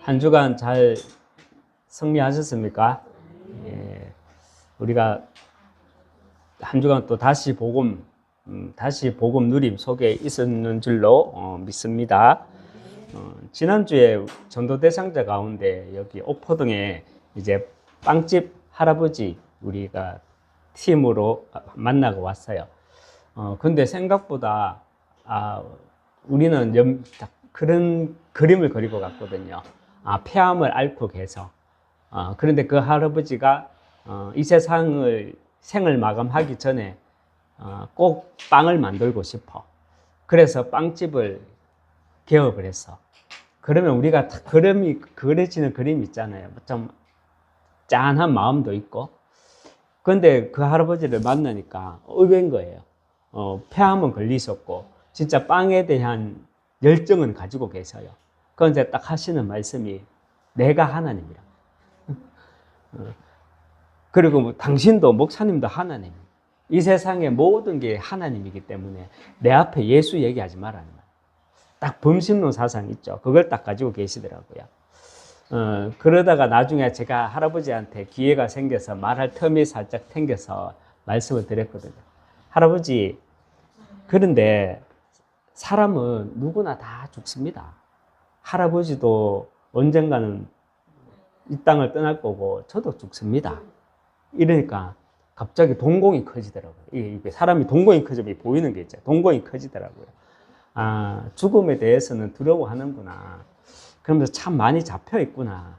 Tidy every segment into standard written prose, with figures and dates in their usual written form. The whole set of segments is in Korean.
한 주간 잘 승리하셨습니까? 예, 우리가 한 주간 또 다시 복음 누림 속에 있었는 줄로 믿습니다. 지난주에 전도 대상자 가운데 여기 옥포동에 이제 빵집 할아버지 우리가 팀으로 만나고 왔어요. 근데 생각보다 우리는 그런 그림을 그리고 갔거든요. 폐암을 앓고 계서. 그런데 그 할아버지가 이 생을 마감하기 전에 꼭 빵을 만들고 싶어. 그래서 빵집을 개업을 했어. 그러면 우리가 그려지는 그림 있잖아요. 좀 짠한 마음도 있고. 근데 그 할아버지를 만나니까 의외인 거예요. 폐암은 걸리셨고, 진짜 빵에 대한 열정은 가지고 계셔요. 그런데 딱 하시는 말씀이 내가 하나님이라. 그리고 당신도 목사님도 하나님. 이 세상의 모든 게 하나님이기 때문에 내 앞에 예수 얘기하지 말라는 말. 딱 범신론 사상 있죠. 그걸 딱 가지고 계시더라고요. 그러다가 나중에 제가 할아버지한테 기회가 생겨서 말할 틈이 살짝 생겨서 말씀을 드렸거든요. 할아버지, 그런데 사람은 누구나 다 죽습니다. 할아버지도 언젠가는 이 땅을 떠날 거고 저도 죽습니다. 이러니까 갑자기 동공이 커지더라고요. 이게 사람이 동공이 커지면 보이는 게 있죠. 동공이 커지더라고요. 죽음에 대해서는 두려워하는구나. 그러면서 참 많이 잡혀 있구나.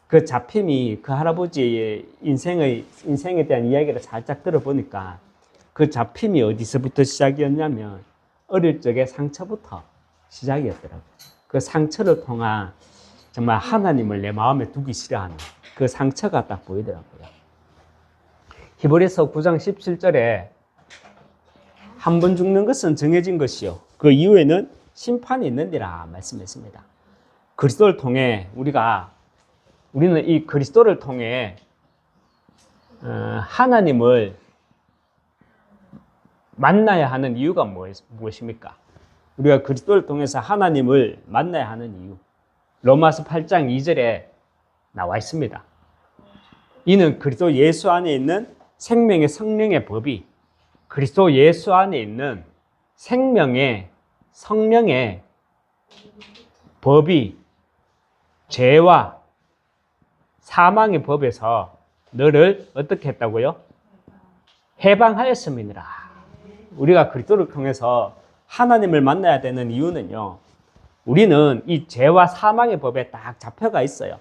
그 잡힘이 그 할아버지의 인생에 대한 이야기를 살짝 들어보니까 그 잡힘이 어디서부터 시작이었냐면 어릴 적에 상처부터 시작이었더라고요. 그 상처를 통한 정말 하나님을 내 마음에 두기 싫어하는 그 상처가 딱 보이더라고요. 히브리서 9장 17절에 한 번 죽는 것은 정해진 것이요 그 이후에는 심판이 있느니라 말씀했습니다. 그리스도를 통해 우리는 이 그리스도를 통해 하나님을 만나야 하는 이유가 무엇입니까? 우리가 그리스도를 통해서 하나님을 만나야 하는 이유. 로마서 8장 2절에 나와 있습니다. 이는 그리스도 예수 안에 있는 생명의 성령의 법이 그리스도 예수 안에 있는 생명의 성령의 법이 죄와 사망의 법에서 너를 어떻게 했다고요? 해방하였음이니라. 우리가 그리스도를 통해서 하나님을 만나야 되는 이유는요. 우리는 이 죄와 사망의 법에 딱 잡혀가 있어요.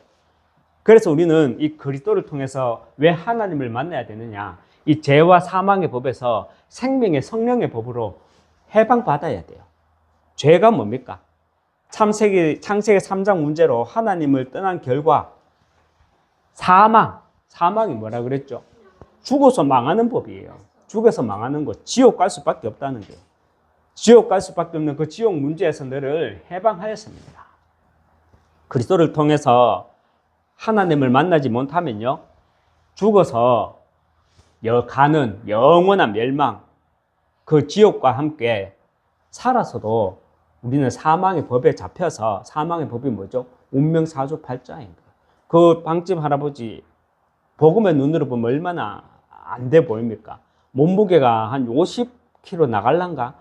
그래서 우리는 이 그리스도를 통해서 왜 하나님을 만나야 되느냐? 이 죄와 사망의 법에서 생명의 성령의 법으로 해방받아야 돼요. 죄가 뭡니까? 창세기 3장 문제로 하나님을 떠난 결과 사망이 뭐라 그랬죠? 죽어서 망하는 법이에요. 죽어서 망하는 것, 지옥 갈 수밖에 없다는 거예요. 지옥 갈 수밖에 없는 그 지옥 문제에서 너를 해방하였습니다. 그리스도를 통해서 하나님을 만나지 못하면요, 죽어서 가는 영원한 멸망, 그 지옥과 함께 살아서도 우리는 사망의 법에 잡혀서, 사망의 법이 뭐죠? 운명사주팔자인 거예요. 그 빵집 할아버지 복음의 눈으로 보면 얼마나 안 돼 보입니까? 몸무게가 한 50kg 나갈란가?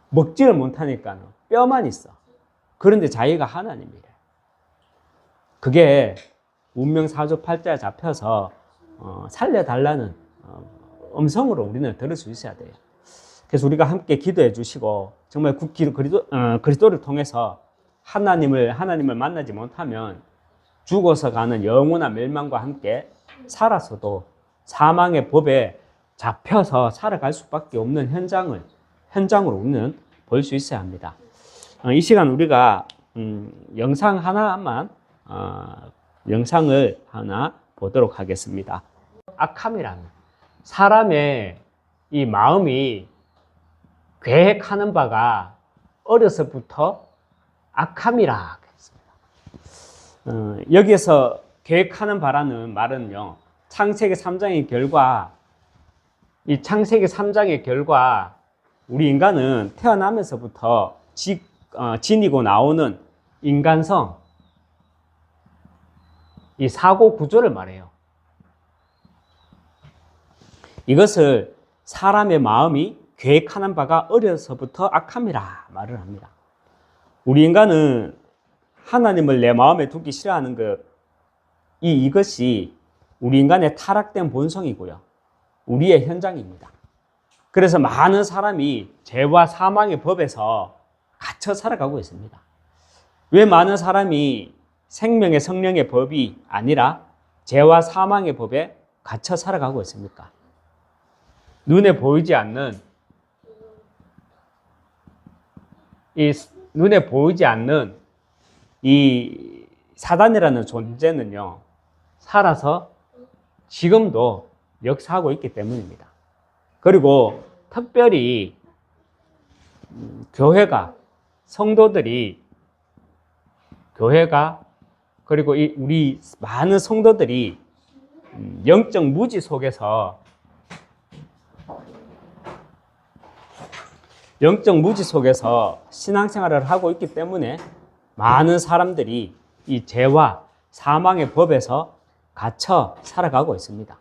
먹지를 못하니까 뼈만 있어. 그런데 자기가 하나님이래. 그게 운명사주팔자에 잡혀서 살려달라는 음성으로 우리는 들을 수 있어야 돼요. 그래서 우리가 함께 기도해 주시고 정말 그리스도를 통해서 하나님을 만나지 못하면 죽어서 가는 영원한 멸망과 함께 살아서도 사망의 법에 잡혀서 살아갈 수밖에 없는 현장으로 우리는 볼 수 있어야 합니다. 이 시간 우리가 영상을 하나 보도록 하겠습니다. 악함이라는 사람의 이 마음이 계획하는 바가 어려서부터 악함이라 했습니다. 여기에서 계획하는 바라는 말은요, 창세기 3장의 결과 우리 인간은 태어나면서부터 지니고 나오는 인간성, 이 사고 구조를 말해요. 이것을 사람의 마음이 계획하는 바가 어려서부터 악함이라 말을 합니다. 우리 인간은 하나님을 내 마음에 두기 싫어하는 이것이 우리 인간의 타락된 본성이고요. 우리의 현장입니다. 그래서 많은 사람이 죄와 사망의 법에서 갇혀 살아가고 있습니다. 왜 많은 사람이 생명의 성령의 법이 아니라 죄와 사망의 법에 갇혀 살아가고 있습니까? 눈에 보이지 않는 이 사단이라는 존재는요, 살아서 지금도 역사하고 있기 때문입니다. 그리고 특별히 교회가 그리고 우리 많은 성도들이 영적 무지 속에서 신앙생활을 하고 있기 때문에 많은 사람들이 이 죄와 사망의 법에서 갇혀 살아가고 있습니다.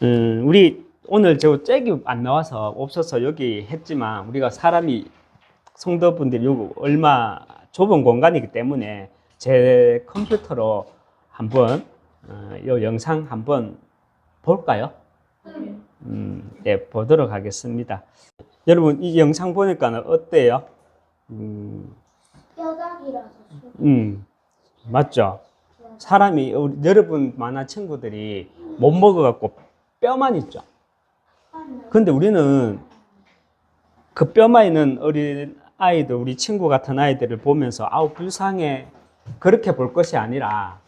우리 오늘 저 잭이 안 나와서 없어서 여기 했지만, 우리가 성도분들이 얼마 좁은 공간이기 때문에 제 컴퓨터로 한번 이 영상 한번 볼까요? 네, 보도록 하겠습니다. 여러분, 이 영상 보니까 어때요? 뼈다귀라서. 맞죠? 사람이, 여러분 만한 친구들이 못 먹어갖고 뼈만 있죠. 근데 우리는 그 뼈만 있는 어린 아이들, 우리 친구 같은 아이들을 보면서 아우 불쌍해, 그렇게 볼 것이 아니라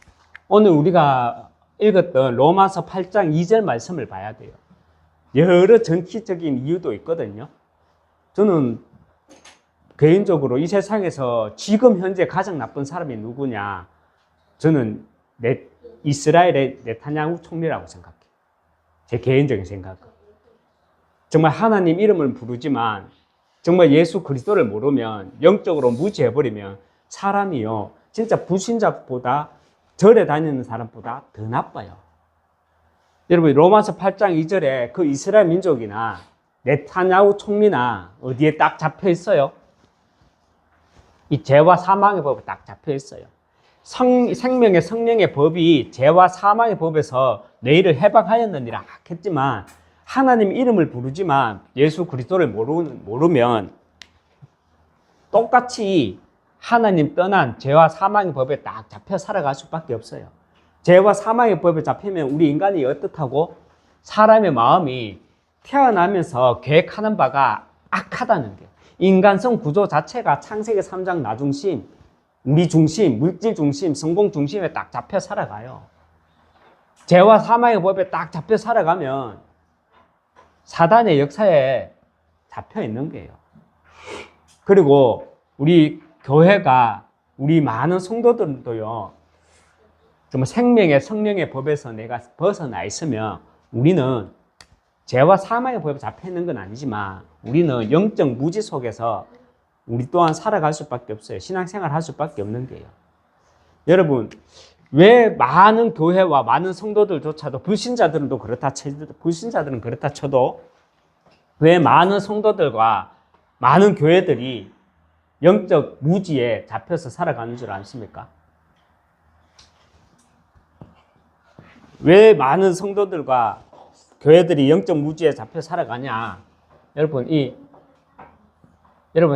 오늘 우리가 읽었던 로마서 8장 2절 말씀을 봐야 돼요. 여러 정치적인 이유도 있거든요. 저는 개인적으로 이 세상에서 지금 현재 가장 나쁜 사람이 누구냐, 저는 이스라엘의 네타냐후 총리라고 생각해요. 제 개인적인 생각은. 정말 하나님 이름을 부르지만 정말 예수 그리스도를 모르면, 영적으로 무지해버리면 사람이요, 진짜 불신자보다, 절에 다니는 사람보다 더 나빠요. 여러분, 로마서 8장 2절에 그 이스라엘 민족이나 네타냐후 총리나 어디에 딱 잡혀 있어요? 이 죄와 사망의 법에 딱 잡혀 있어요. 생명의 성령의 법이 죄와 사망의 법에서 너희를 해방하였느니라 했지만, 하나님 이름을 부르지만 예수 그리스도를 모르면 똑같이 하나님 떠난 죄와 사망의 법에 딱 잡혀 살아갈 수밖에 없어요. 죄와 사망의 법에 잡히면 우리 인간이 어떻다고? 사람의 마음이 태어나면서 계획하는 바가 악하다는 게, 인간성 구조 자체가 창세기 3장 나 중심, 우리 중심, 물질 중심, 성공 중심에 딱 잡혀 살아가요. 죄와 사망의 법에 딱 잡혀 살아가면 사단의 역사에 잡혀 있는 거예요. 그리고 우리 교회가, 우리 많은 성도들도요, 정말 생명의 성령의 법에서 내가 벗어나 있으면 우리는 죄와 사망의 법에 잡혀 있는 건 아니지만 우리는 영적 무지 속에서 우리 또한 살아갈 수밖에 없어요. 신앙생활 할 수밖에 없는 거예요. 여러분, 왜 많은 교회와 많은 성도들조차도, 불신자들은 그렇다 쳐도 왜 많은 성도들과 많은 교회들이 영적 무지에 잡혀서 살아가는 줄 아십니까? 왜 많은 성도들과 교회들이 영적 무지에 잡혀 살아가냐? 여러분,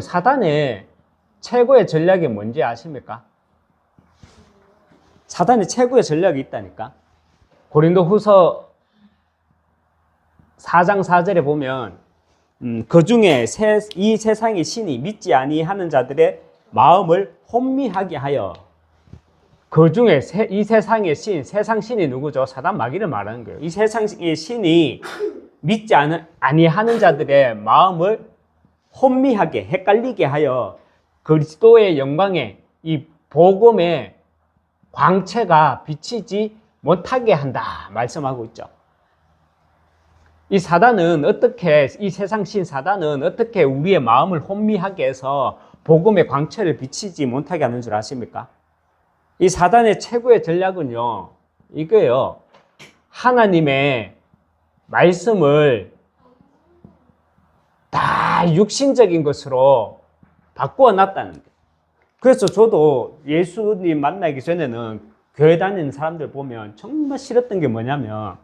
사단의 최고의 전략이 뭔지 아십니까? 사단의 최고의 전략이 있다니까. 고린도후서 4장 4절에 보면 그 중에 이 세상의 신이 믿지 아니하는 자들의 마음을 혼미하게 하여, 그 중에 이 세상의 신, 세상 신이 누구죠? 사단 마귀를 말하는 거예요. 이 세상의 신이 믿지 아니하는 자들의 마음을 혼미하게, 헷갈리게 하여 그리스도의 영광에, 이 복음의 광채가 비치지 못하게 한다 말씀하고 있죠. 이 세상 신 사단은 어떻게 우리의 마음을 혼미하게 해서 복음의 광채를 비치지 못하게 하는 줄 아십니까? 이 사단의 최고의 전략은요, 이거예요. 하나님의 말씀을 다 육신적인 것으로 바꾸어 놨다는 거예요. 그래서 저도 예수님 만나기 전에는 교회 다니는 사람들 보면 정말 싫었던 게 뭐냐면,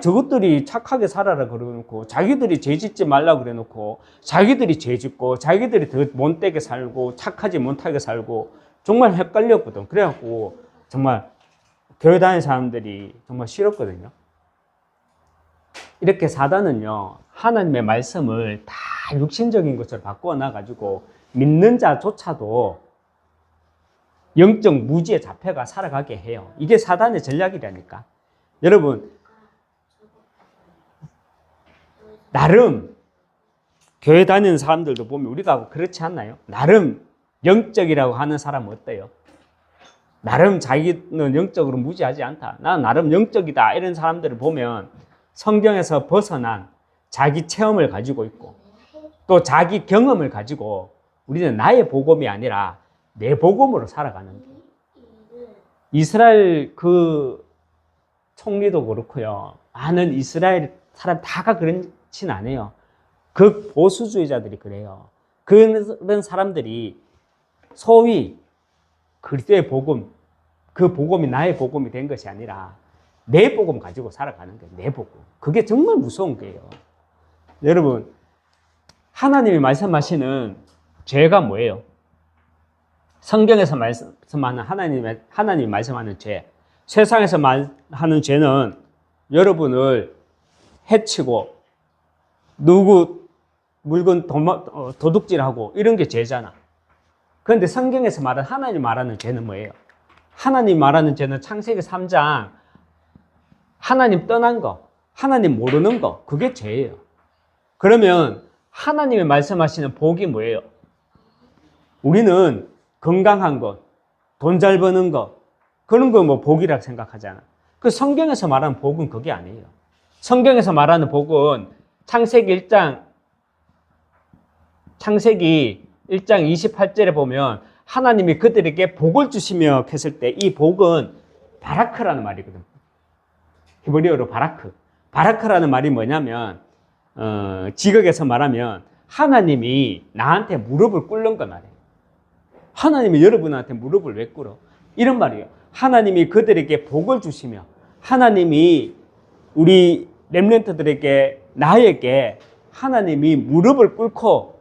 저것들이 착하게 살아라 그래놓고, 자기들이 죄 짓지 말라 그래놓고, 자기들이 죄 짓고, 자기들이 더 못되게 살고, 착하지 못하게 살고, 정말 헷갈렸거든. 그래갖고 정말 교회 다니는 사람들이 정말 싫었거든요. 이렇게 사단은요, 하나님의 말씀을 다 육신적인 것으로 바꾸어 놔가지고 믿는 자조차도 영적 무지에 잡혀가 살아가게 해요. 이게 사단의 전략이라니까. 여러분, 나름 교회 다니는 사람들도 보면 우리가 그렇지 않나요? 나름 영적이라고 하는 사람은 어때요? 나름 자기는 영적으로 무지하지 않다. 나는 나름 영적이다. 이런 사람들을 보면 성경에서 벗어난 자기 체험을 가지고 있고, 또 자기 경험을 가지고 우리는 나의 복음이 아니라 내 복음으로 살아가는 거예요. 이스라엘 그 총리도 그렇고요. 많은 이스라엘 사람 다가 그렇진 않아요. 그 보수주의자들이 그래요. 그런 사람들이 소위 그리스도의 복음, 그 복음이 나의 복음이 된 것이 아니라 내 복음 가지고 살아가는 거예요. 내 복음. 그게 정말 무서운 거예요. 여러분, 하나님이 말씀하시는 죄가 뭐예요? 성경에서 말씀하는 하나님이 말씀하는 죄, 세상에서 말하는 죄는 여러분을 해치고 누구 물건 도둑질하고 이런 게 죄잖아. 그런데 성경에서 말하는 하나님 말하는 죄는 뭐예요? 하나님 말하는 죄는 창세기 3장 하나님 떠난 거, 하나님 모르는 거, 그게 죄예요. 그러면 하나님이 말씀하시는 복이 뭐예요? 우리는 건강한 것, 돈 잘 버는 것, 그런 거 뭐 복이라고 생각하잖아. 그 성경에서 말하는 복은 그게 아니에요. 성경에서 말하는 복은 창세기 1장 28절에 보면 하나님이 그들에게 복을 주시며 했을 때 이 복은 바라크라는 말이거든. 히브리어로 바라크. 바라크라는 말이 뭐냐면 지극에서 말하면 하나님이 나한테 무릎을 꿇는 거 말이에요. 하나님이 여러분한테 무릎을 왜 꿇어? 이런 말이에요. 하나님이 그들에게 복을 주시며, 하나님이 우리 렘넌트들에게, 나에게 하나님이 무릎을 꿇고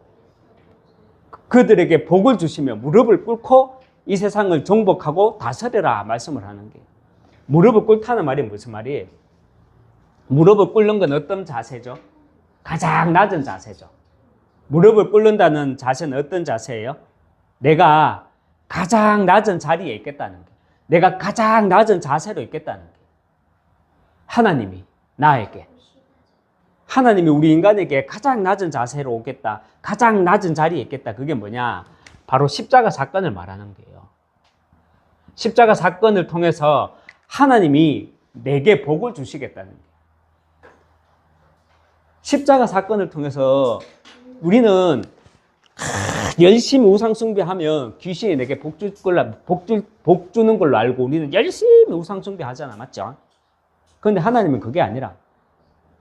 그들에게 복을 주시며 무릎을 꿇고 이 세상을 정복하고 다스려라 말씀을 하는 거예요. 무릎을 꿇다는 말이 무슨 말이에요? 무릎을 꿇는 건 어떤 자세죠? 가장 낮은 자세죠. 무릎을 꿇는다는 자세는 어떤 자세예요? 내가 가장 낮은 자리에 있겠다는 거예요. 내가 가장 낮은 자세로 있겠다는 거예요. 하나님이 나에게, 하나님이 우리 인간에게 가장 낮은 자세로 오겠다, 가장 낮은 자리에 있겠다. 그게 뭐냐? 바로 십자가 사건을 말하는 거예요. 십자가 사건을 통해서 하나님이 내게 복을 주시겠다는 거예요. 십자가 사건을 통해서 우리는 열심히 우상숭배하면 귀신이 내게 복 주는 걸로 알고 우리는 열심히 우상숭배하잖아. 맞죠? 그런데 하나님은 그게 아니라,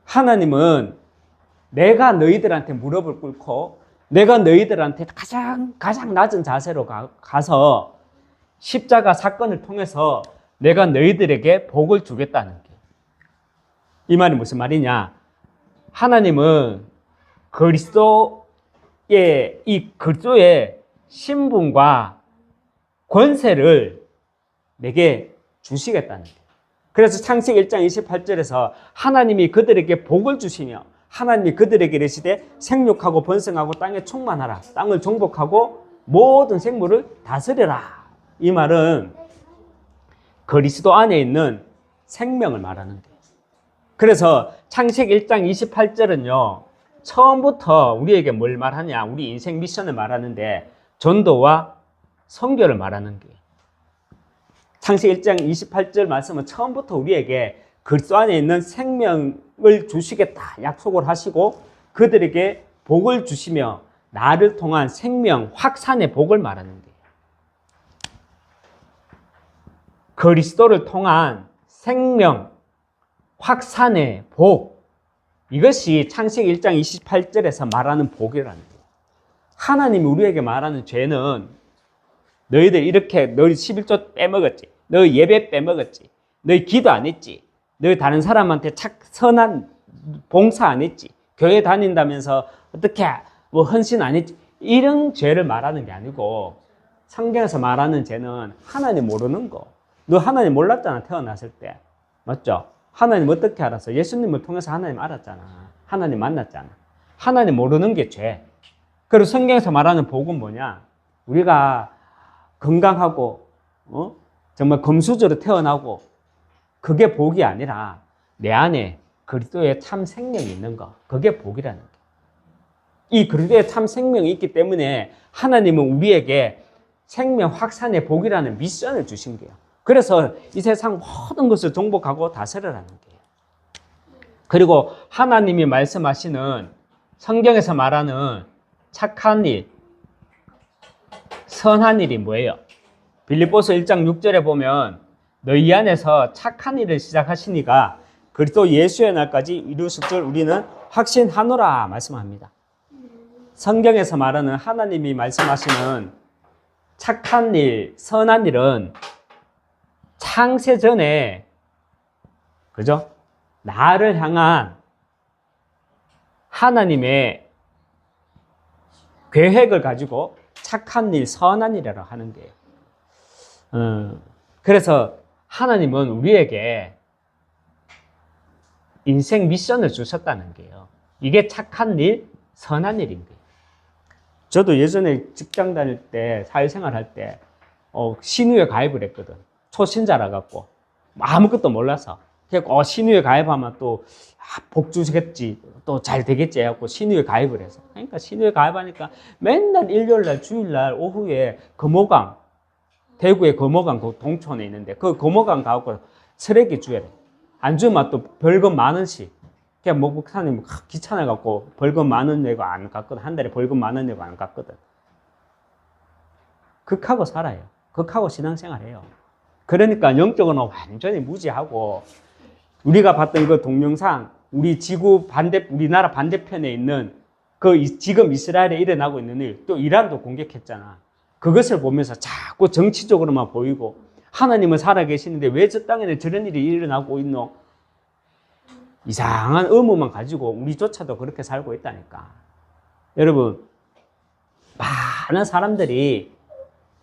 하나님은 내가 너희들한테 무릎을 꿇고 내가 너희들한테 가장 낮은 자세로 가서 십자가 사건을 통해서 내가 너희들에게 복을 주겠다는 게, 이 말이 무슨 말이냐? 하나님은 그리스도의 신분과 권세를 내게 주시겠다는 거예요. 그래서 창세기 1장 28절에서 하나님이 그들에게 복을 주시며 하나님이 그들에게 이르시되 생육하고 번성하고 땅에 충만하라, 땅을 정복하고 모든 생물을 다스려라. 이 말은 그리스도 안에 있는 생명을 말하는 거예요. 그래서 창세기 1장 28절은요, 처음부터 우리에게 뭘 말하냐? 우리 인생 미션을 말하는데 전도와 선교를 말하는 거예요. 창세기 1장 28절 말씀은 처음부터 우리에게 그리스도 안에 있는 생명을 주시겠다 약속을 하시고 그들에게 복을 주시며 나를 통한 생명 확산의 복을 말하는 거예요. 그리스도를 통한 생명, 확산의 복, 이것이 창세기 1장 28절에서 말하는 복이라는 거예요. 하나님이 우리에게 말하는 죄는 너희들 이렇게 너희 11조 빼먹었지, 너희 예배 빼먹었지, 너희 기도 안 했지, 너희 다른 사람한테 선한 봉사 안 했지, 교회 다닌다면서 어떻게 뭐 헌신 안 했지, 이런 죄를 말하는 게 아니고 성경에서 말하는 죄는 하나님 모르는 거. 너 하나님 몰랐잖아, 태어났을 때. 맞죠? 하나님 어떻게 알았어? 예수님을 통해서 하나님 알았잖아. 하나님 만났잖아. 하나님 모르는 게 죄. 그리고 성경에서 말하는 복은 뭐냐? 우리가 건강하고 정말 금수저로 태어나고 그게 복이 아니라 내 안에 그리스도의 참 생명이 있는 거. 그게 복이라는 거예요. 이 그리스도의 참 생명이 있기 때문에 하나님은 우리에게 생명 확산의 복이라는 미션을 주신 거예요. 그래서 이 세상 모든 것을 정복하고 다스리라는 거예요. 그리고 하나님이 말씀하시는 성경에서 말하는 착한 일, 선한 일이 뭐예요? 빌립보서 1장 6절에 보면 너희 안에서 착한 일을 시작하시니가 그리스도 예수의 날까지 이루실 줄 우리는 확신하노라 말씀합니다. 성경에서 말하는 하나님이 말씀하시는 착한 일, 선한 일은 창세 전에, 그죠? 나를 향한 하나님의 계획을 가지고 착한 일, 선한 일이라고 하는 거예요. 그래서 하나님은 우리에게 인생 미션을 주셨다는 거예요. 이게 착한 일, 선한 일인 거예요. 저도 예전에 직장 다닐 때, 사회생활 할 때, 신유에 가입을 했거든. 초신자라 갖고. 아무것도 몰라서. 그래서 신유에 가입하면 또, 복 주시겠지, 또 잘 되겠지 해갖고 신유에 가입을 해서. 그러니까 신유에 가입하니까 맨날 일요일날, 주일날 오후에 금호강, 대구의 금호강 그 동촌에 있는데 그 금호강 가갖고 쓰레기 줘야 돼. 안 주면 또 벌금 10,000원씩. 그냥 목사님 귀찮아갖고 벌금 10,000원 내고 안 갔거든. 한 달에 벌금 10,000원 내고 안 갔거든. 극하고 살아요. 극하고 신앙생활 해요. 그러니까 영적으로는 완전히 무지하고 우리가 봤던 그 동영상, 우리 지구 우리나라 반대편에 있는 그 지금 이스라엘에 일어나고 있는 일, 또 이란도 공격했잖아. 그것을 보면서 자꾸 정치적으로만 보이고 하나님은 살아계시는데 왜 저 땅에는 저런 일이 일어나고 있노? 이상한 의무만 가지고 우리조차도 그렇게 살고 있다니까. 여러분, 많은 사람들이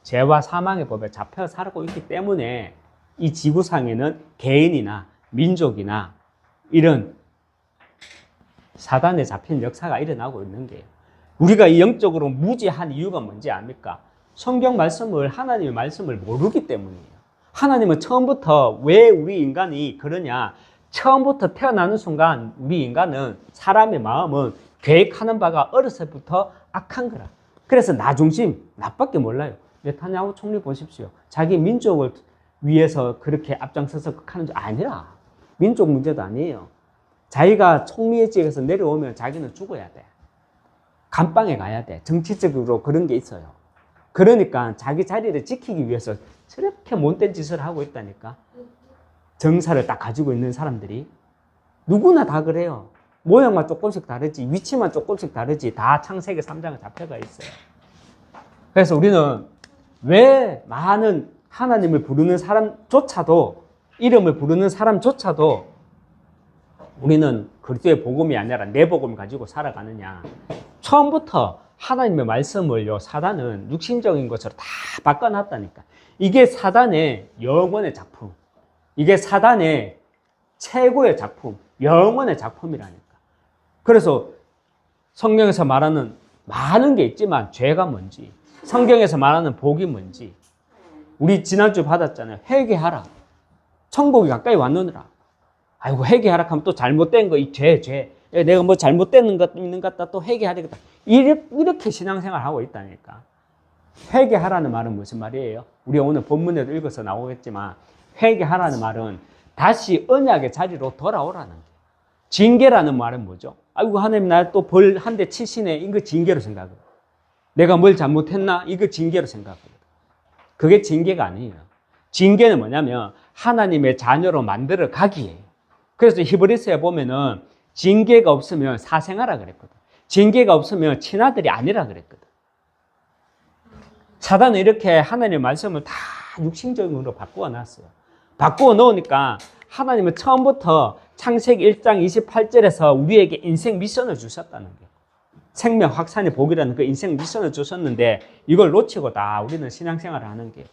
죄와 사망의 법에 잡혀 살고 있기 때문에 이 지구상에는 개인이나 민족이나 이런 사단에 잡힌 역사가 일어나고 있는 거예요. 우리가 이 영적으로 무지한 이유가 뭔지 압니까? 성경 말씀을, 하나님의 말씀을 모르기 때문이에요. 하나님은 처음부터 왜 우리 인간이 그러냐? 처음부터 태어나는 순간 우리 인간은, 사람의 마음은 계획하는 바가 어렸을부터 악한 거라. 그래서 나 중심, 나밖에 몰라요. 네타냐후 총리 보십시오. 자기 민족을 위해서 그렇게 앞장서서 하는 줄 아니라. 민족 문제도 아니에요. 자기가 총리직에서 내려오면 자기는 죽어야 돼. 감방에 가야 돼. 정치적으로 그런 게 있어요. 그러니까 자기 자리를 지키기 위해서 저렇게 못된 짓을 하고 있다니까. 정사를 딱 가지고 있는 사람들이. 누구나 다 그래요. 모양만 조금씩 다르지, 위치만 조금씩 다르지, 다 창세기 3장에 잡혀가 있어요. 그래서 우리는 왜 많은 하나님을 부르는 사람조차도, 이름을 부르는 사람조차도 우리는 그리스도의 복음이 아니라 내 복음을 가지고 살아가느냐. 처음부터 하나님의 말씀을요, 사단은 육신적인 것으로 다 바꿔놨다니까. 이게 사단의 영원의 작품. 이게 사단의 최고의 작품, 영원의 작품이라니까. 그래서 성경에서 말하는 많은 게 있지만 죄가 뭔지, 성경에서 말하는 복이 뭔지, 우리 지난주 받았잖아요. 회개하라. 천국이 가까이 왔느니라. 아이고, 회개하라 하면 또 잘못된 거, 이 죄. 내가 뭐 잘못된 것 있는 것 같다, 또 회개하려겠다. 이렇게 신앙생활 하고 있다니까. 회개하라는 말은 무슨 말이에요? 우리 오늘 본문에도 읽어서 나오겠지만, 회개하라는 말은 다시 언약의 자리로 돌아오라는 거예요. 징계라는 말은 뭐죠? 아이고, 하나님 나 또 벌 한 대 치시네. 이거 징계로 생각해요. 내가 뭘 잘못했나? 이거 징계로 생각해요. 그게 징계가 아니에요. 징계는 뭐냐면 하나님의 자녀로 만들어 가기예요. 그래서 히브리서에 보면은 징계가 없으면 사생아라 그랬거든. 징계가 없으면 친아들이 아니라 그랬거든. 사단은 이렇게 하나님의 말씀을 다 육신적으로 바꾸어 놨어요. 바꾸어 놓으니까 하나님은 처음부터 창세기 1장 28절에서 우리에게 인생 미션을 주셨다는 거예요. 생명 확산의 복이라는 그 인생 미션을 주셨는데 이걸 놓치고 다 우리는 신앙생활을 하는 게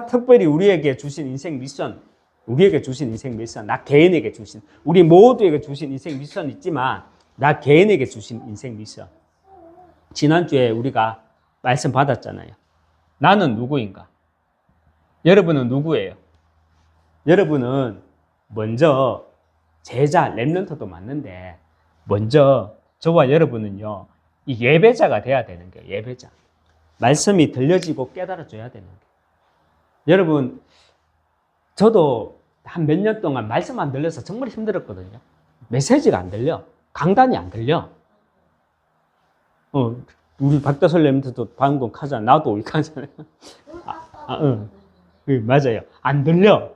특별히 우리에게 주신 인생 미션, 우리에게 주신 인생 미션, 나 개인에게 주신, 우리 모두에게 주신 인생 미션이 있지만 나 개인에게 주신 인생 미션. 지난주에 우리가 말씀 받았잖아요. 나는 누구인가? 여러분은 누구예요? 여러분은 먼저 제자, 렘넌트도 맞는데 먼저 저와 여러분은요, 이 예배자가 돼야 되는 거예요. 예배자. 말씀이 들려지고 깨달아져야 되는 거예요. 여러분, 저도 한 몇 년 동안 말씀 안 들려서 정말 힘들었거든요. 메시지가 안 들려. 강단이 안 들려. 우리 박다솔 렘넌트도 방금 하잖아. 나도 이렇게 하잖아요. 맞아요. 안 들려.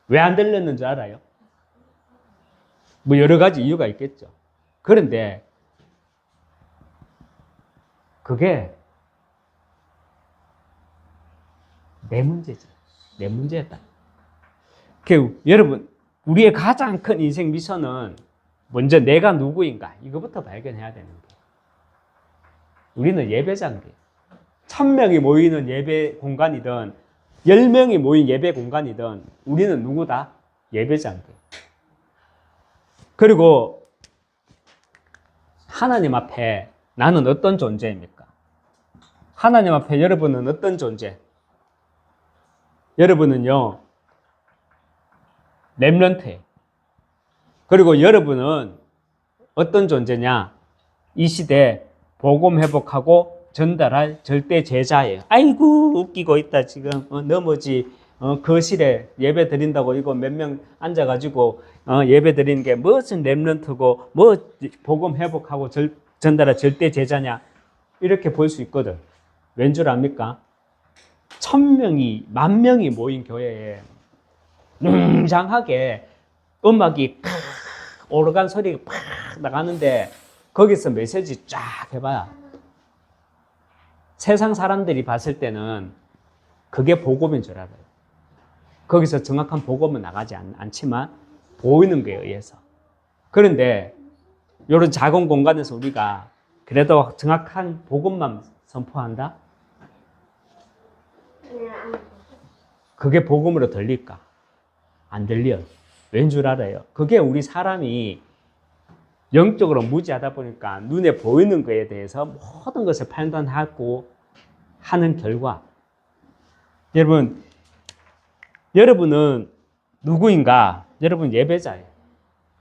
왜 안 들렸는지 알아요? 뭐 여러 가지 이유가 있겠죠. 그런데 그게 내 문제지. 내 문제다. 여러분, 우리의 가장 큰 인생 미션은 먼저 내가 누구인가 이거부터 발견해야 되는 거예요. 우리는 예배자인 거예요. 1000명이 모이는 예배 공간이든 10명이 모인 예배 공간이든 우리는 누구다? 예배자인 거예요. 그리고 하나님 앞에 나는 어떤 존재입니까? 하나님 앞에 여러분은 어떤 존재? 여러분은요, 렘넌트예요. 그리고 여러분은 어떤 존재냐? 이 시대 복음 회복하고 전달할 절대 제자예요. 아이고 웃기고 있다 지금. 넘어지 거실에 예배 드린다고 이거 몇 명 앉아가지고 예배 드리는 게 무슨 렘넌트고 뭐 복음 회복하고 전달할 절대 제자냐 이렇게 볼 수 있거든. 왠 줄 압니까? 1000명이 10,000명이 모인 교회에 웅장하게 음악이 오르간 소리가 팍 나가는데 거기서 메시지 쫙 해봐야 세상 사람들이 봤을 때는 그게 복음인 줄 알아요. 거기서 정확한 복음은 나가지 않지만 보이는 거에 의해서. 그런데 이런 작은 공간에서 우리가 그래도 정확한 복음만 선포한다? 그게 복음으로 들릴까? 안 들려. 왠 줄 알아요? 그게 우리 사람이 영적으로 무지하다 보니까 눈에 보이는 거에 대해서 모든 것을 판단하고 하는 결과. 여러분은 누구인가? 여러분 예배자예요.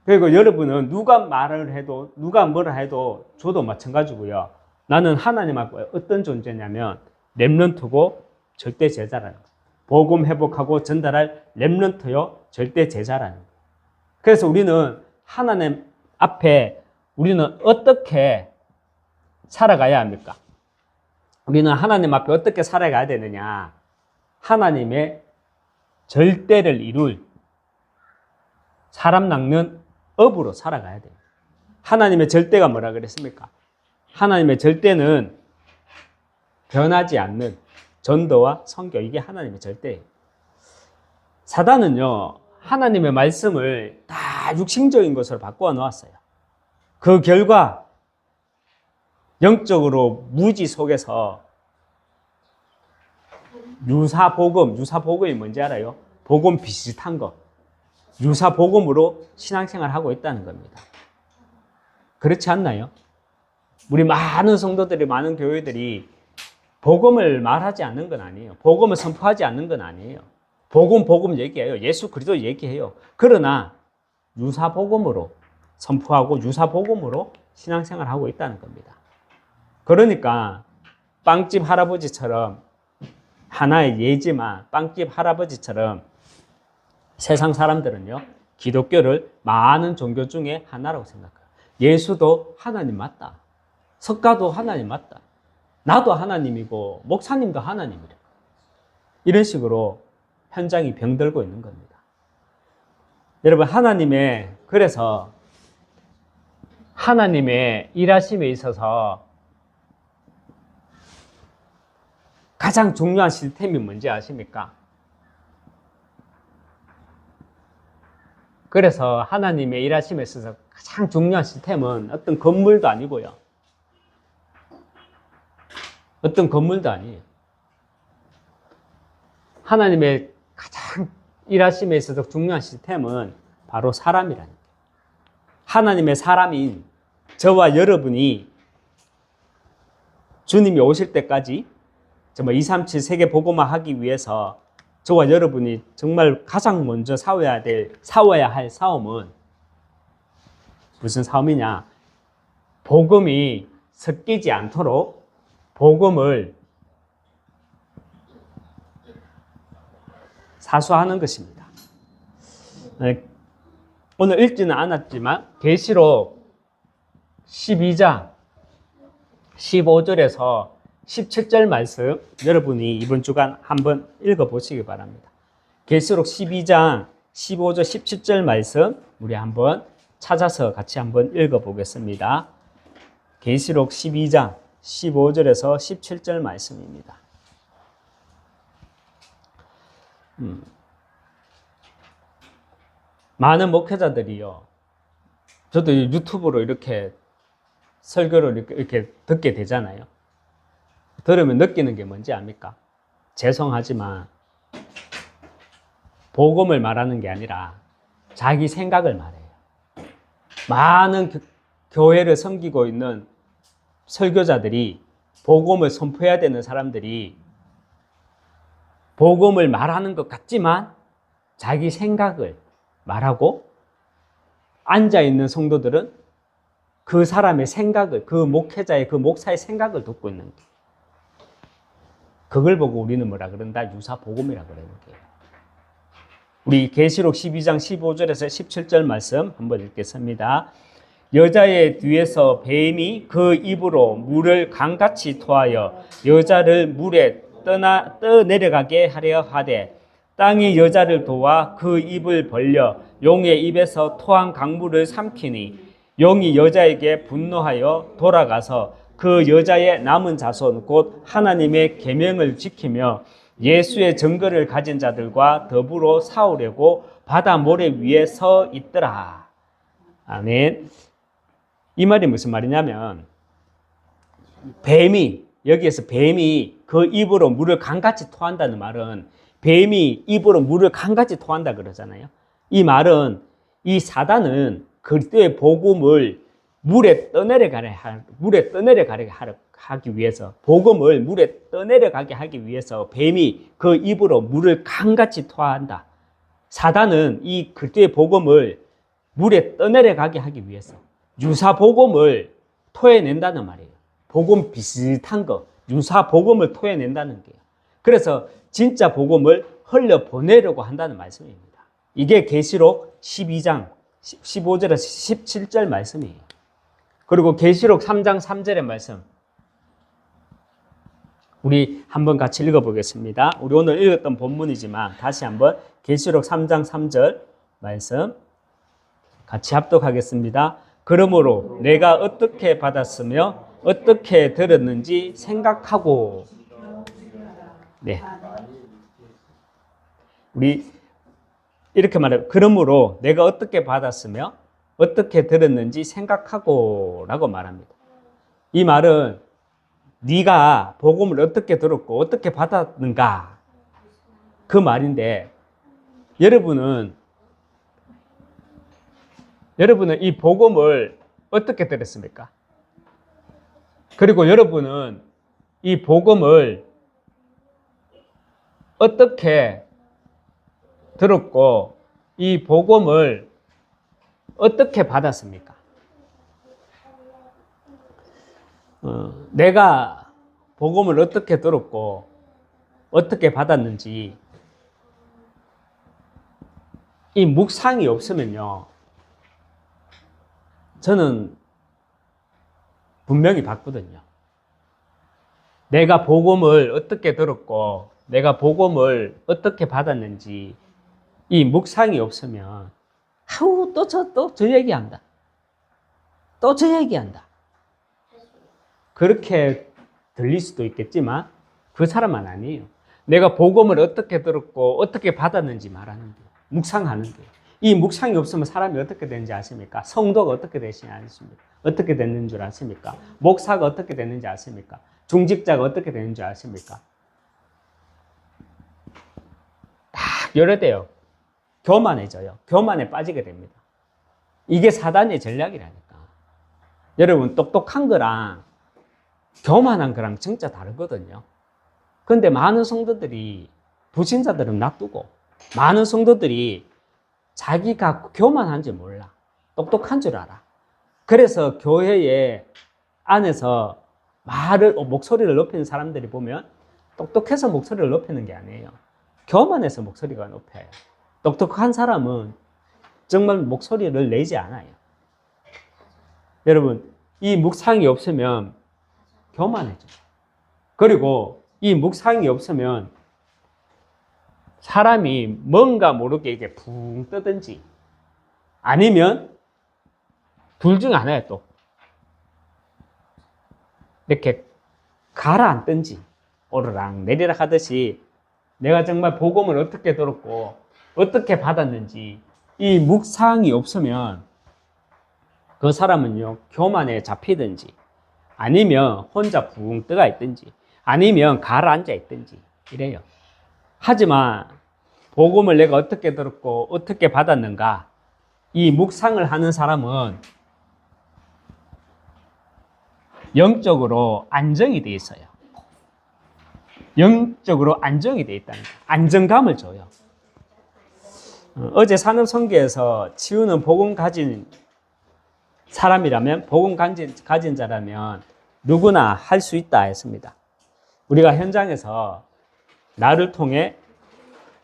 그리고 여러분은 누가 말을 해도, 누가 뭐라 해도 저도 마찬가지고요. 나는 하나님 앞에 어떤 존재냐면 렘넌트고 절대 제자라는 거예요. 복음 회복하고 전달할 렘넌트요, 절대 제자라는 거예요. 그래서 우리는 하나님 앞에 우리는 어떻게 살아가야 합니까? 우리는 하나님 앞에 어떻게 살아가야 되느냐? 하나님의 절대를 이룰 사람 낚는 업으로 살아가야 돼요. 하나님의 절대가 뭐라 그랬습니까? 하나님의 절대는 변하지 않는 전도와 선교, 이게 하나님의 절대예요. 사단은요, 하나님의 말씀을 다 육신적인 것으로 바꾸어 놓았어요. 그 결과 영적으로 무지 속에서 유사복음이 뭔지 알아요? 복음 비슷한 거. 유사복음으로 신앙생활을 하고 있다는 겁니다. 그렇지 않나요? 우리 많은 성도들이, 많은 교회들이 복음을 말하지 않는 건 아니에요. 복음을 선포하지 않는 건 아니에요. 복음 얘기해요. 예수 그리스도 얘기해요. 그러나 유사복음으로 선포하고 유사복음으로 신앙생활을 하고 있다는 겁니다. 그러니까 빵집 할아버지처럼, 하나의 예지만 빵집 할아버지처럼 세상 사람들은요, 기독교를 많은 종교 중에 하나라고 생각해요. 예수도 하나님 맞다. 석가도 하나님 맞다. 나도 하나님이고 목사님도 하나님이래. 이런 식으로 현장이 병들고 있는 겁니다. 여러분, 그래서 하나님의 일하심에 있어서 가장 중요한 시스템이 뭔지 아십니까? 그래서 하나님의 일하심에 있어서 가장 중요한 시스템은 어떤 건물도 아니고요. 어떤 건물도 아니에요. 하나님의 가장 일하심에 있어서 중요한 시스템은 바로 사람이라는 거예요. 하나님의 사람인 저와 여러분이 주님이 오실 때까지 정말 237 세계 복음화 하기 위해서 저와 여러분이 정말 가장 먼저 싸워야 할 싸움은 무슨 싸움이냐? 복음이 섞이지 않도록 복음을 사수하는 것입니다. 오늘 읽지는 않았지만 계시록 12장 15절에서 17절 말씀 여러분이 이번 주간 한번 읽어보시기 바랍니다. 계시록 12장 15절 17절 말씀 우리 한번 찾아서 같이 한번 읽어보겠습니다. 계시록 12장 15절에서 17절 말씀입니다. 많은 목회자들이요, 저도 유튜브로 이렇게 설교를 이렇게 듣게 되잖아요. 들으면 느끼는 게 뭔지 압니까? 죄송하지만 복음을 말하는 게 아니라 자기 생각을 말해요. 많은 교회를 섬기고 있는 설교자들이, 복음을 선포해야 되는 사람들이 복음을 말하는 것 같지만 자기 생각을 말하고, 앉아있는 성도들은 그 사람의 생각을, 그 목회자의, 그 목사의 생각을 듣고 있는 거예요. 그걸 보고 우리는 뭐라 그런다? 유사복음이라 그러는 거예요. 우리 계시록 12장 15절에서 17절 말씀 한번 읽겠습니다. 여자의 뒤에서 뱀이 그 입으로 물을 강같이 토하여 여자를 물에 떠내려가게 하려 하되, 땅이 여자를 도와 그 입을 벌려 용의 입에서 토한 강물을 삼키니, 용이 여자에게 분노하여 돌아가서 그 여자의 남은 자손 곧 하나님의 계명을 지키며 예수의 증거를 가진 자들과 더불어 싸우려고 바다 모래 위에 서 있더라. 아멘. 이 말이 무슨 말이냐면, 여기에서 뱀이 그 입으로 물을 강같이 토한다는 말은, 뱀이 입으로 물을 강같이 토한다 그러잖아요. 이 말은 이 사단은 그리스도의 복음을 물에 떠내려가게 하기 위해서, 복음을 물에 떠내려가게 하기 위해서 뱀이 그 입으로 물을 강같이 토한다. 사단은 이 그리스도의 복음을 물에 떠내려가게 하기 위해서 유사 복음을 토해낸다는 말이에요. 복음 비슷한 거, 유사 복음을 토해낸다는 거예요. 그래서 진짜 복음을 흘려보내려고 한다는 말씀입니다. 이게 계시록 12장 15절에서 17절 말씀이에요. 그리고 계시록 3장 3절의 말씀 우리 한번 같이 읽어보겠습니다. 우리 오늘 읽었던 본문이지만 다시 한번 계시록 3장 3절 말씀 같이 합독하겠습니다. 그러므로 내가 어떻게 받았으며 어떻게 들었는지 생각하고. 네. 우리 이렇게 말해요. 그러므로 내가 어떻게 받았으며 어떻게 들었는지 생각하고 라고 말합니다. 이 말은 네가 복음을 어떻게 들었고 어떻게 받았는가 그 말인데, 여러분은 이 복음을 어떻게 들었습니까? 그리고 여러분은 이 복음을 어떻게 들었고 이 복음을 어떻게 받았습니까? 내가 복음을 어떻게 들었고 어떻게 받았는지 이 묵상이 없으면요, 저는 분명히 받거든요. 내가 복음을 어떻게 들었고 내가 복음을 어떻게 받았는지 이 묵상이 없으면 아우 또 저 얘기한다. 또 저 얘기한다. 그렇게 들릴 수도 있겠지만 그 사람은 아니에요. 내가 복음을 어떻게 들었고 어떻게 받았는지 말하는 거예요. 묵상하는 거예요. 이 묵상이 없으면 사람이 어떻게 되는지 아십니까? 성도가 어떻게 되시는지 아십니까? 어떻게 됐는 줄 아십니까? 목사가 어떻게 됐는지 아십니까? 중직자가 어떻게 되는 줄 아십니까? 딱 열어대요. 교만해져요. 교만에 빠지게 됩니다. 이게 사단의 전략이라니까. 여러분, 똑똑한 거랑 교만한 거랑 진짜 다르거든요. 근데 많은 성도들이, 불신자들은 놔두고, 많은 성도들이 자기가 교만한지 몰라. 똑똑한 줄 알아. 그래서 교회에 안에서 목소리를 높이는 사람들이 보면 똑똑해서 목소리를 높이는 게 아니에요. 교만해서 목소리가 높여요. 똑똑한 사람은 정말 목소리를 내지 않아요. 여러분, 이 묵상이 없으면 교만해져요. 그리고 이 묵상이 없으면 사람이 뭔가 모르게 이게 붕 뜨든지 아니면 둘 중 하나예요. 또 이렇게 가라앉든지 오르락 내리락 하듯이 내가 정말 복음을 어떻게 들었고 어떻게 받았는지 이 묵상이 없으면 그 사람은요 교만에 잡히든지 아니면 혼자 붕 떠가 있든지 아니면 가라앉아 있든지 이래요. 하지만 복음을 내가 어떻게 들었고 어떻게 받았는가 이 묵상을 하는 사람은 영적으로 안정이 돼 있어요. 영적으로 안정이 돼 있다는 거예요. 안정감을 줘요. 어제 산업선교에서 치유는 복음 가진 사람이라면 복음 가진 자라면 누구나 할 수 있다 했습니다. 우리가 현장에서 나를 통해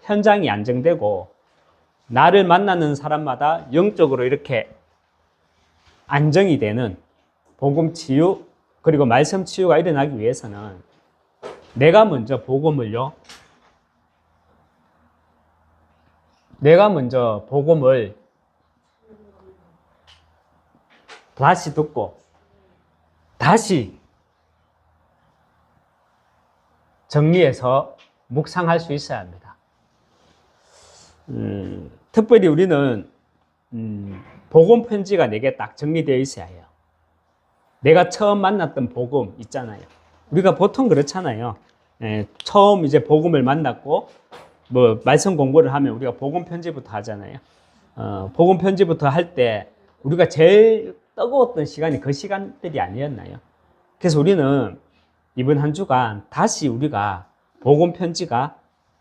현장이 안정되고 나를 만나는 사람마다 영적으로 이렇게 안정이 되는 복음 치유 그리고 말씀 치유가 일어나기 위해서는 내가 먼저 복음을요 내가 먼저 복음을 다시 듣고 다시 정리해서 묵상할 수 있어야 합니다. 특별히 우리는 복음 편지가 내게 딱 정리되어 있어야 해요. 내가 처음 만났던 복음 있잖아요. 우리가 보통 그렇잖아요. 처음 이제 복음을 만났고 뭐 말씀 공부를 하면 우리가 복음 편지부터 하잖아요. 복음 편지부터 할 때 우리가 제일 뜨거웠던 시간이 그 시간들이 아니었나요? 그래서 우리는 이번 한 주간 다시 우리가 복음 편지가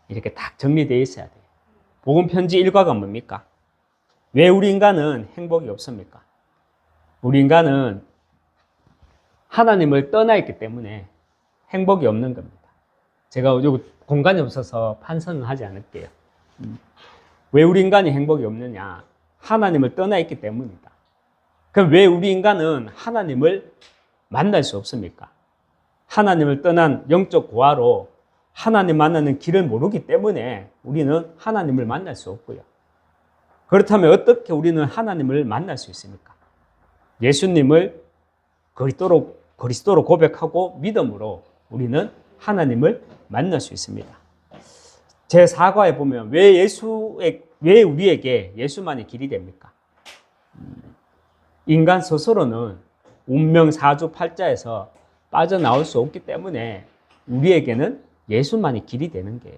이렇게 딱 정리되어 있어야 돼요. 복음 편지 일과가 뭡니까? 왜 우리 인간은 행복이 없습니까? 우리 인간은 하나님을 떠나 있기 때문에 행복이 없는 겁니다. 제가 여기 공간이 없어서 판선은 하지 않을게요. 왜 우리 인간이 행복이 없느냐? 하나님을 떠나 있기 때문이다. 그럼 왜 우리 인간은 하나님을 만날 수 없습니까? 하나님을 떠난 영적 고아로 하나님 만나는 길을 모르기 때문에 우리는 하나님을 만날 수 없고요. 그렇다면 어떻게 우리는 하나님을 만날 수 있습니까? 예수님을 그리스도로 고백하고 믿음으로 우리는 하나님을 만날 수 있습니다. 제 4과에 보면 왜 우리에게 예수만이 길이 됩니까? 인간 스스로는 운명 사주팔자에서 빠져나올 수 없기 때문에 우리에게는 예수만이 길이 되는 거예요.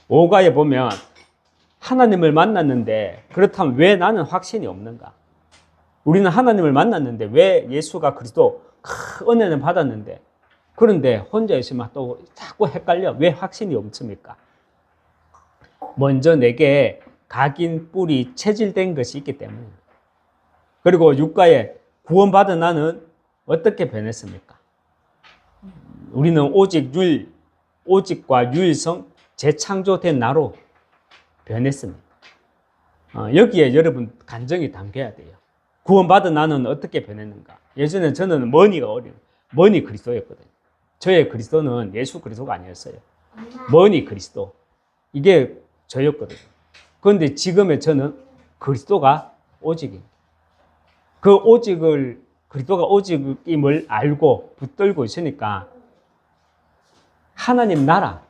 5과에 보면 하나님을 만났는데 그렇다면 왜 나는 확신이 없는가? 우리는 하나님을 만났는데 왜 예수가 그리스도 은혜는 받았는데 그런데 혼자 있으면 또 자꾸 헷갈려. 왜 확신이 없습니까? 먼저 내게 각인, 뿌리, 체질된 것이 있기 때문입니다. 그리고 6과에 구원받은 나는 어떻게 변했습니까? 우리는 오직과 유일성, 재창조된 나로 변했습니다. 여기에 여러분 간정이 담겨야 돼요. 구원받은 나는 어떻게 변했는가? 예전에 저는 머니 그리스도였거든요. 저의 그리스도는 예수 그리스도가 아니었어요. 머니 그리스도. 이게 저였거든요. 그런데 지금의 저는 그리스도가 오직입니다. 그 오직을, 그리스도가 오직임을 알고 붙들고 있으니까 하나님 나라,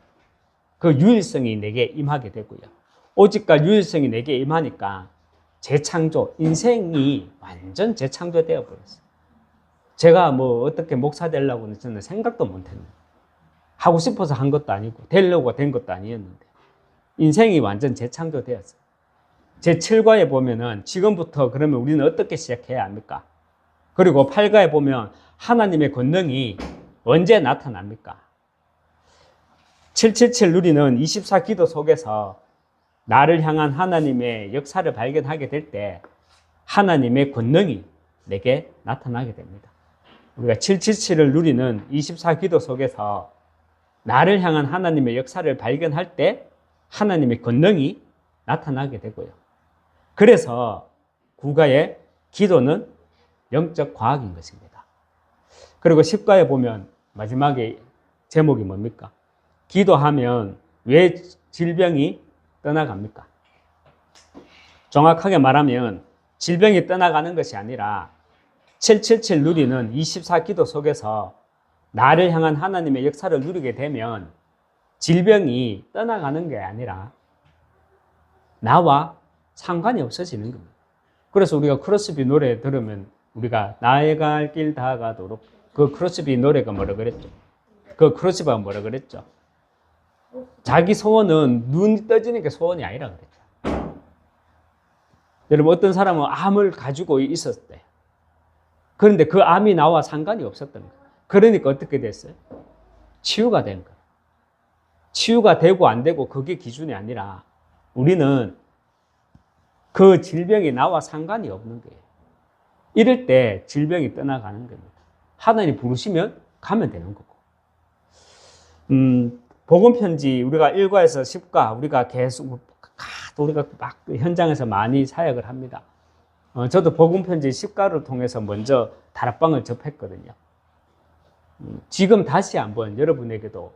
그 유일성이 내게 임하게 되고요. 오직과 유일성이 내게 임하니까 재창조, 인생이 완전 재창조되어 버렸어요. 제가 뭐 어떻게 목사 되려고는 저는 생각도 못했는데, 하고 싶어서 한 것도 아니고 되려고 된 것도 아니었는데 인생이 완전 재창조되었어요. 제 7과에 보면은 지금부터 그러면 우리는 어떻게 시작해야 합니까? 그리고 8과에 보면 하나님의 권능이 언제 나타납니까? 777 누리는 24기도 속에서 나를 향한 하나님의 역사를 발견하게 될 때 하나님의 권능이 내게 나타나게 됩니다. 우리가 777을 누리는 24기도 속에서 나를 향한 하나님의 역사를 발견할 때 하나님의 권능이 나타나게 되고요. 그래서 9가의 기도는 영적 과학인 것입니다. 그리고 10가에 보면 마지막에 제목이 뭡니까? 기도하면 왜 질병이 떠나갑니까? 정확하게 말하면 질병이 떠나가는 것이 아니라 777 누리는 24기도 속에서 나를 향한 하나님의 역사를 누리게 되면 질병이 떠나가는 게 아니라 나와 상관이 없어지는 겁니다. 그래서 우리가 크로스비 노래 들으면 우리가 나의 길 다가도록, 그 크로스비 노래가 뭐라 그랬죠? 그 크로스비가 뭐라 그랬죠? 자기 소원은 눈이 떠지는 게 소원이 아니라 그랬죠. 여러분, 어떤 사람은 암을 가지고 있었대요. 그런데 그 암이 나와 상관이 없었던 거예요. 그러니까 어떻게 됐어요? 치유가 된 거예요. 치유가 되고 안 되고 그게 기준이 아니라 우리는 그 질병이 나와 상관이 없는 거예요. 이럴 때 질병이 떠나가는 겁니다. 하나님 부르시면 가면 되는 거고. 복음편지 우리가 1과에서 10과 우리가 계속 우리가 막 현장에서 많이 사역을 합니다. 저도 복음편지 10과를 통해서 먼저 다락방을 접했거든요. 지금 다시 한번 여러분에게도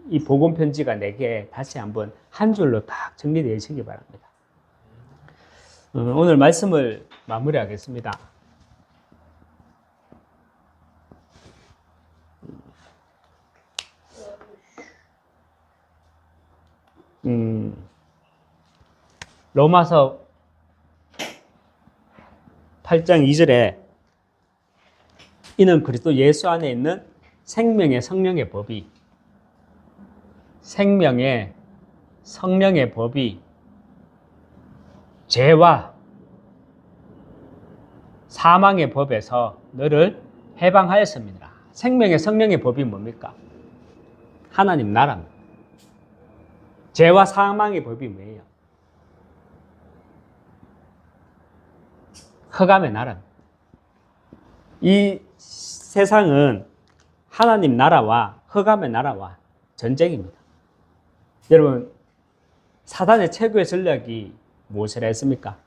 이 복음편지가 내게 다시 한번 한 줄로 딱 정리되시기 바랍니다. 오늘 말씀을 마무리하겠습니다. 로마서 8장 2절에 이는 그리스도 예수 안에 있는 생명의 성령의 법이 죄와 사망의 법에서 너를 해방하였습니다. 생명의 성령의 법이 뭡니까? 하나님 나라입니다. 죄와 사망의 법이 뭐예요? 흑암의 나라입니다. 이 세상은 하나님 나라와 흑암의 나라와 전쟁입니다. 여러분, 사단의 최고의 전략이 무엇을 했습니까?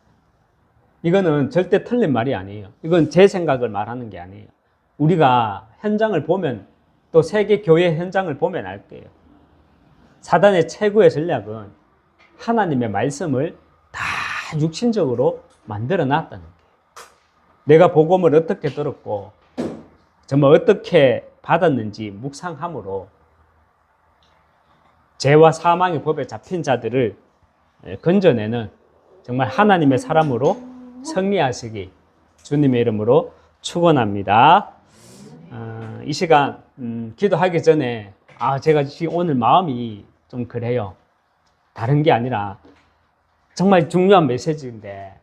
이거는 절대 틀린 말이 아니에요. 이건 제 생각을 말하는 게 아니에요. 우리가 현장을 보면, 또 세계 교회 현장을 보면 알 거예요. 사단의 최고의 전략은 하나님의 말씀을 다 육신적으로 만들어 놨다는 거예요. 내가 복음을 어떻게 들었고 정말 어떻게 받았는지 묵상함으로 죄와 사망의 법에 잡힌 자들을 건져내는 정말 하나님의 사람으로 승리하시기 주님의 이름으로 축원합니다. 이 시간 기도하기 전에 제가 지금 오늘 마음이 좀 그래요. 다른 게 아니라 정말 중요한 메시지인데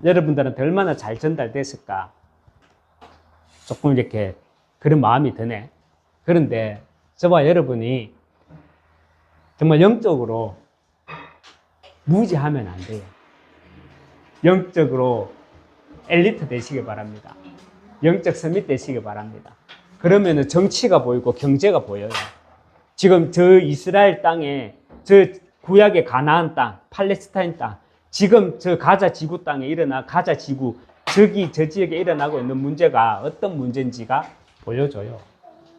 여러분들한테 얼마나 잘 전달됐을까 조금 이렇게 그런 마음이 드네. 그런데 저와 여러분이 정말 영적으로 무지하면 안 돼요. 영적으로 엘리트 되시기 바랍니다. 영적 서밋 되시기 바랍니다. 그러면은 정치가 보이고 경제가 보여요. 지금 저 이스라엘 땅에, 저 구약의 가나안 땅, 팔레스타인 땅, 지금 저 가자 지구 땅에 가자 지구, 저 지역에 일어나고 있는 문제가 어떤 문제인지가 보여줘요.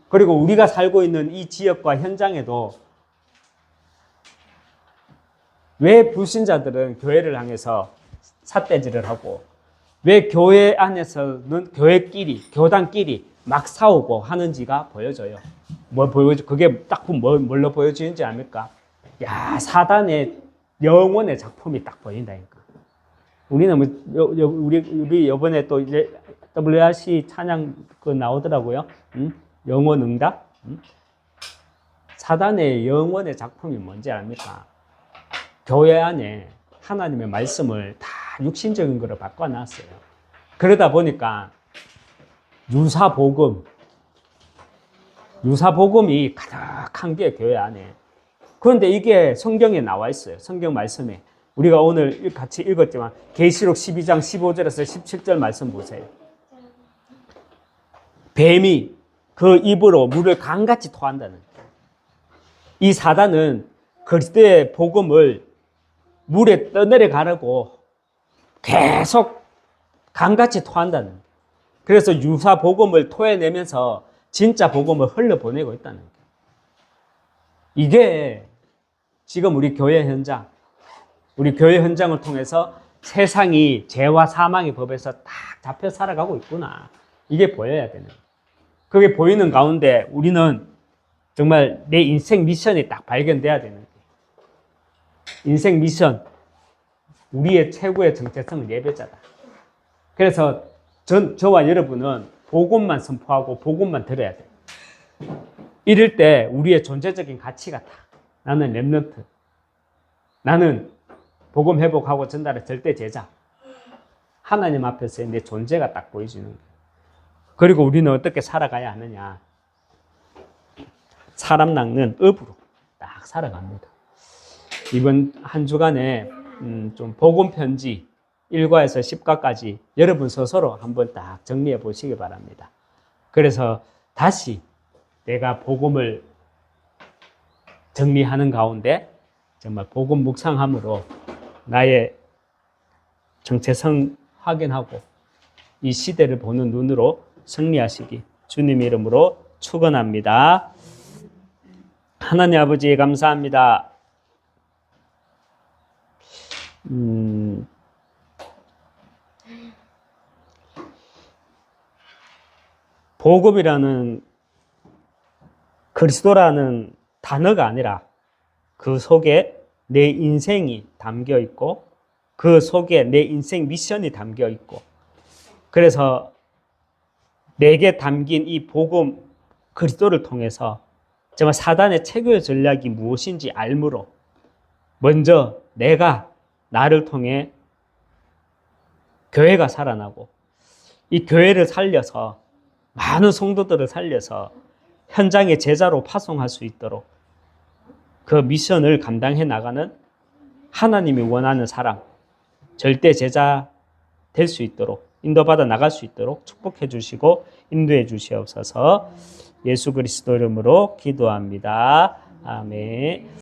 그리고 우리가 살고 있는 이 지역과 현장에도 왜 불신자들은 교회를 향해서 삿대질을 하고 왜 교회 안에서는 교단끼리 막 싸우고 하는지가 보여져요. 그게 딱 뭘로 보여지는지 압니까? 야, 사단의 영혼의 작품이 딱 보인다니까. 우리는 우리 이번에 또 이제 WRC 찬양 그 나오더라고요. 영혼 응답. 사단의 영혼의 작품이 뭔지 압니까? 교회 안에 하나님의 말씀을 다 육신적인 거로 바꿔놨어요. 그러다 보니까 유사복음이 가득한 게 교회 안에. 그런데 이게 성경에 나와 있어요. 성경 말씀에. 우리가 오늘 같이 읽었지만 계시록 12장 15절에서 17절 말씀 보세요. 뱀이 그 입으로 물을 강같이 토한다는. 이 사단은 그리스도의 복음을 물에 떠내려 가려고 계속 강같이 토한다는. 그래서 유사 복음을 토해내면서 진짜 복음을 흘려보내고 있다는 거예요. 이게 지금 우리 교회 현장을 통해서 세상이 죄와 사망의 법에서 딱 잡혀 살아가고 있구나. 이게 보여야 되는 거예요. 그게 보이는 가운데 우리는 정말 내 인생 미션이 딱 발견돼야 되는 거예요. 인생 미션, 우리의 최고의 정체성은 예배자다. 그래서 저와 여러분은 복음만 선포하고 복음만 들어야 돼요. 이럴 때 우리의 존재적인 가치가 다, 나는 렘넌트, 나는 복음 회복하고 전달의 절대 제자, 하나님 앞에서의 내 존재가 딱 보여지는 거예요. 그리고 우리는 어떻게 살아가야 하느냐? 사람 낚는 업으로 딱 살아갑니다. 이번 한 주간에 좀 복음 편지 1과에서 10과까지 여러분 스스로 한번 딱 정리해 보시기 바랍니다. 그래서 다시 내가 복음을 정리하는 가운데 정말 복음 묵상함으로 나의 정체성 확인하고 이 시대를 보는 눈으로 승리하시기 주님 이름으로 축원합니다. 하나님 아버지 감사합니다. 복음이라는 그리스도라는 단어가 아니라 그 속에 내 인생이 담겨 있고 그 속에 내 인생 미션이 담겨 있고 그래서 내게 담긴 이 복음 그리스도를 통해서 정말 사단의 최고의 전략이 무엇인지 알므로 먼저 나를 통해 교회가 살아나고 이 교회를 살려서 많은 성도들을 살려서 현장의 제자로 파송할 수 있도록 그 미션을 감당해 나가는 하나님이 원하는 사람, 절대 제자 될 수 있도록 인도받아 나갈 수 있도록 축복해 주시고 인도해 주시옵소서. 예수 그리스도 이름으로 기도합니다. 아멘.